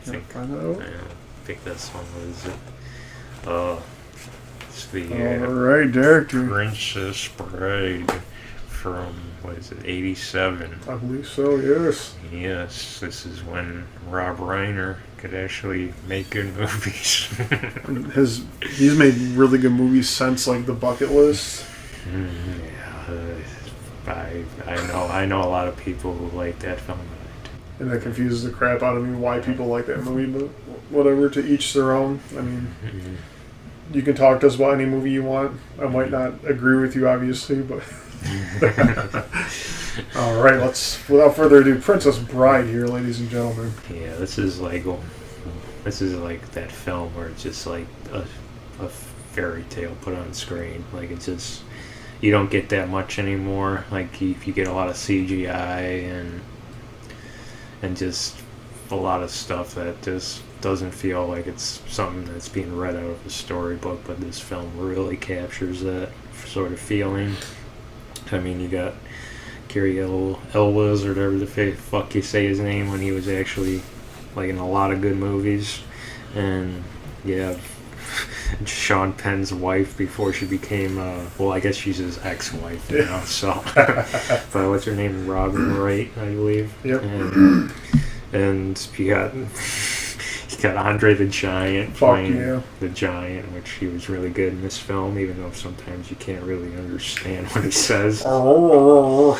think that song was it. It's the Alright, director. Princess Bride from, what is it, 87? I believe so, yes. Yes, this is when Rob Reiner could actually make good movies. He's made really good movies since, like, The Bucket List. I know a lot of people who like that film. And that confuses the crap out of me why people like that movie, but whatever, to each their own. I mean, you can talk to us about any movie you want. I might not agree with you, obviously, but... Alright, without further ado, Princess Bride here, ladies and gentlemen. Yeah, this is like that film where it's just like a fairy tale put on screen. Like, it's just... You don't get that much anymore. Like, you get a lot of CGI and just a lot of stuff that just doesn't feel like it's something that's being read out of a storybook, but this film really captures that sort of feeling. I mean, you got Gary Elwes, or whatever the fuck you say his name, when he was actually like in a lot of good movies. And yeah, Sean Penn's wife before she became, well, I guess she's his ex-wife now, so. But what's her name? Robin Wright, I believe. Yep. And you got Andre the Giant playing the Giant, which he was really good in this film, even though sometimes you can't really understand what he says. All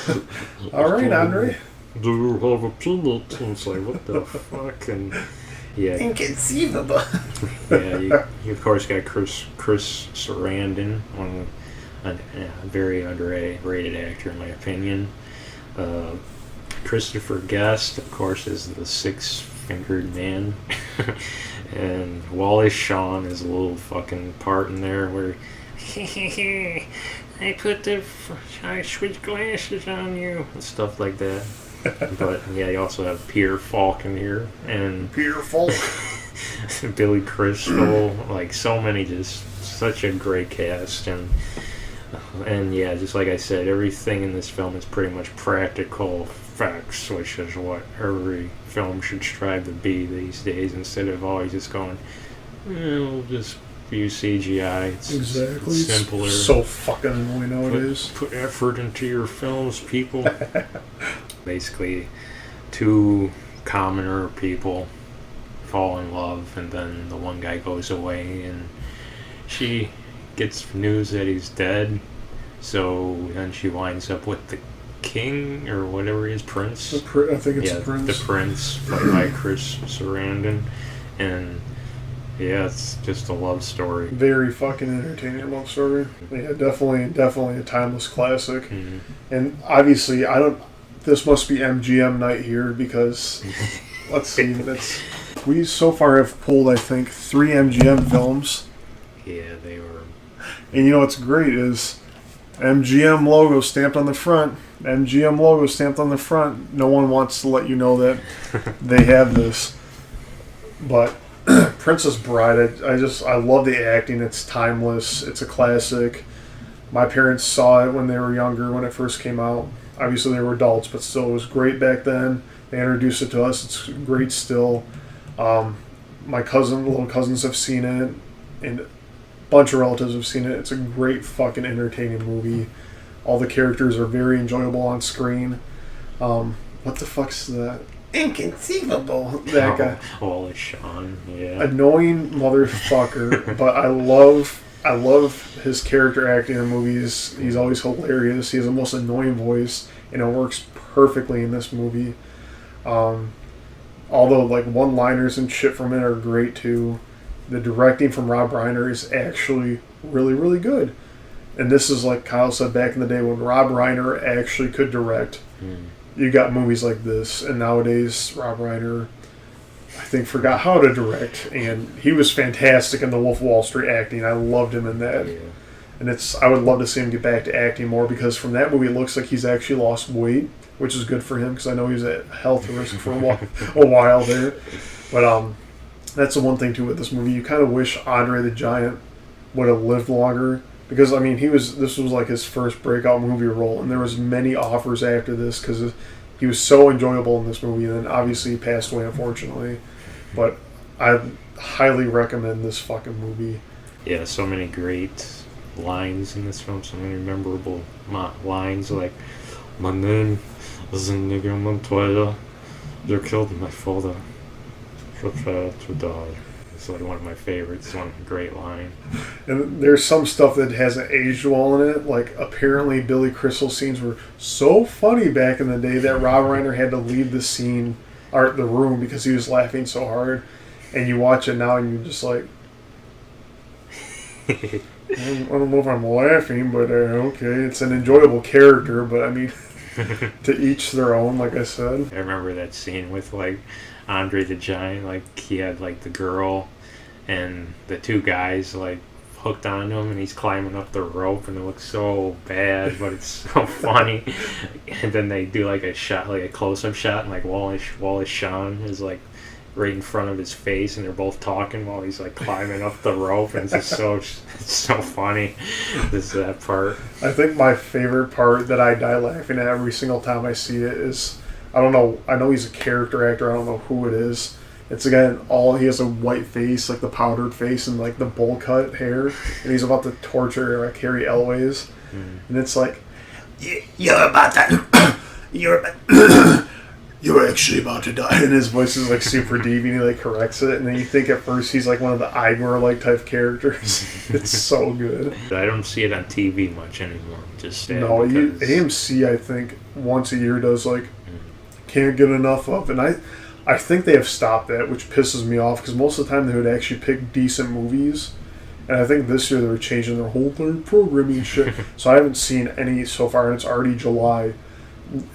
right, Andre. Do you have a peanut? And it's like, what the fuck? And yeah, inconceivable. Yeah, you of course got Chris Sarandon, a very underrated actor in my opinion. Christopher Guest, of course, is the six-fingered man. And Wallace Shawn is a little fucking part in there where I switched glasses on you and stuff like that. But yeah, you also have Peter Falk in here, and Peter Falk, Billy Crystal, like so many, just such a great cast. And yeah, just like I said, everything in this film is pretty much practical effects, which is what every film should strive to be these days, instead of always just going, we'll just use CGI. Exactly. It's simpler. It's so fucking annoying nowadays. Put effort into your films, people. Basically, two commoner people fall in love, and then the one guy goes away, and she gets news that he's dead, so then she winds up with the king, or whatever he is, prince. I think it's the prince. The prince, played by Chris Sarandon, and yeah, it's just a love story. Very fucking entertaining love story. Yeah, definitely a timeless classic. Mm-hmm. And obviously, this must be MGM night here, because let's see, we so far have pulled, I think, 3 MGM films. Yeah, they were. And you know what's great is MGM logo stamped on the front. MGM logo stamped on the front. No one wants to let you know that they have this. But Princess Bride, I love the acting. It's timeless. It's a classic. My parents saw it when they were younger, when it first came out. Obviously, they were adults, but still, it was great back then. They introduced it to us. It's great still. My little cousins have seen it, and a bunch of relatives have seen it. It's a great fucking entertaining movie. All the characters are very enjoyable on screen. What the fuck's that? Inconceivable. That guy. Holy Sean, yeah. Annoying motherfucker, but I love his character acting in the movies. He's always hilarious. He has the most annoying voice, and it works perfectly in this movie. Although, like, one-liners and shit from it are great, too. The directing from Rob Reiner is actually really, really good. And this is, like Kyle said, back in the day when Rob Reiner actually could direct. You got movies like this, and nowadays Rob Reiner, I think, forgot how to direct, and he was fantastic in The Wolf of Wall Street acting. I loved him in that. Yeah. And I would love to see him get back to acting more, because from that movie it looks like he's actually lost weight, which is good for him, because I know he's at health risk for a while there. But that's the one thing too with this movie. You kind of wish Andre the Giant would have lived longer, because I mean this was like his first breakout movie role, and there was many offers after this because he was so enjoyable in this movie. And then obviously he passed away, unfortunately. But I highly recommend this fucking movie. Yeah, so many great lines in this film, so many memorable lines like, "My name is Inigo Montoya. You killed my father. Prepare to die." It's like one of my favorites. It's one great line. And there's some stuff that hasn't aged well in it. Like, apparently Billy Crystal scenes were so funny back in the day that Rob Reiner had to leave the scene, or the room, because he was laughing so hard. And you watch it now and you're just like, I don't know if I'm laughing, but okay. It's an enjoyable character, but I mean, to each their own, like I said. I remember that scene with like Andre the Giant, like he had like the girl and the two guys like hooked on him, and he's climbing up the rope, and it looks so bad, but it's so funny. And then they do like a shot, like a close-up shot, and like Wallace Shawn is like right in front of his face, and they're both talking while he's like climbing up the rope, and it's so funny. This that part. I think my favorite part that I die laughing at every single time I see it is, I don't know, I know he's a character actor, I don't know who it is. It's a guy he has a white face, like the powdered face and like the bowl cut hair, and he's about to torture Carrie Elways. And it's like, you're about to, you're actually about to die. And his voice is like super deep, and he like corrects it, and then you think at first he's like one of the Igor like type characters. It's so good. I don't see it on TV much anymore. Just no, AMC I think once a year does like can't get enough of, and I think they have stopped that, which pisses me off because most of the time they would actually pick decent movies, and I think this year they were changing their whole programming shit. So I haven't seen any so far, and it's already July.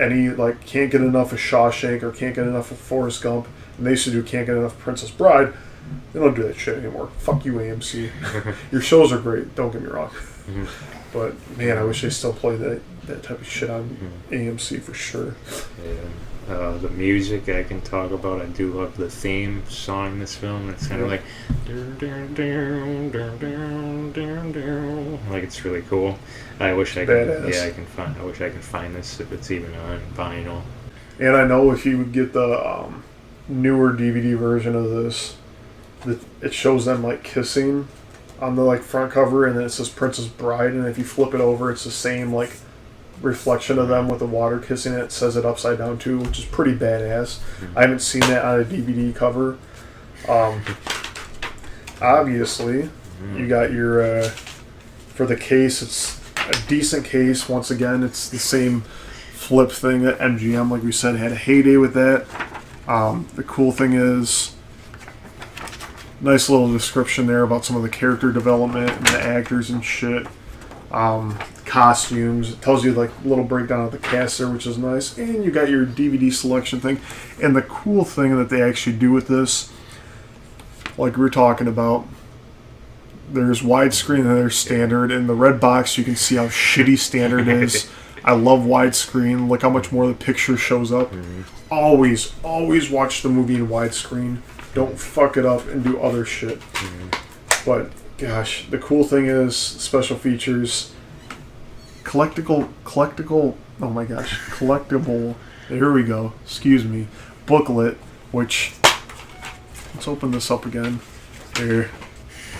Any like can't get enough of Shawshank or can't get enough of Forrest Gump, and they used to do can't get enough of Princess Bride. They don't do that shit anymore. Fuck you, AMC. Your shows are great, don't get me wrong, but man, I wish they still play that type of shit on AMC for sure. Yeah. The music I can talk about. I do love the theme song in this film. It's kind of like it's really cool. I wish I could. Badass. Yeah, I wish I could find this if it's even on vinyl. And I know if you would get the newer DVD version of this, it shows them like kissing on the like front cover, and then it says Princess Bride, and if you flip it over, it's the same like reflection of them with the water kissing it. It says it upside down too, which is pretty badass. I haven't seen that on a DVD cover. Obviously, you got your for the case. It's a decent case. Once again, it's the same flip thing that MGM, like we said, had a heyday with that. The cool thing is, nice little description there about some of the character development and the actors and shit. Costumes. It tells you like a little breakdown of the cast there, which is nice. And you got your DVD selection thing. And the cool thing that they actually do with this, like we were talking about, there's widescreen and there's standard. In the red box, you can see how shitty standard is. I love widescreen. Look how much more the picture shows up. Always watch the movie in widescreen. Don't fuck it up and do other shit. But gosh, the cool thing is special features, collectible. Oh my gosh, collectible. Here we go. Excuse me, booklet. Which, let's open this up again. Here,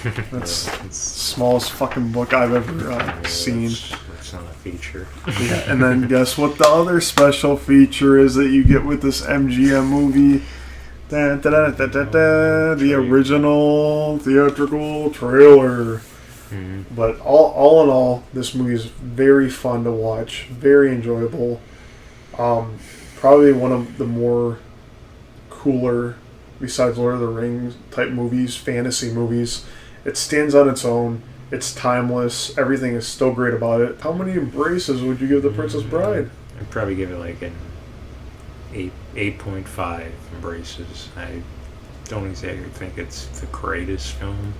that's the smallest fucking book I've ever seen. It's not a feature. Yeah, and then guess what the other special feature is that you get with this MGM movie? The original theatrical trailer. But all in all, this movie is very fun to watch, very enjoyable. Probably one of the more cooler, besides Lord of the Rings type movies, fantasy movies. It stands on its own. It's timeless. Everything is still great about it. How many embraces would you give The Princess Bride? I'd probably give it like an 8.5 embraces. I don't exactly think it's the greatest film,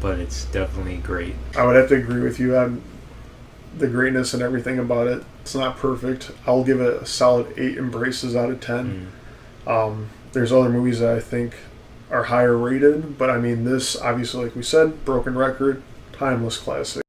but it's definitely great. I would have to agree with you on the greatness and everything about it. It's not perfect. I'll give it a solid 8 embraces out of 10. There's other movies that I think are higher rated, but I mean this, obviously, like we said, broken record, timeless classic.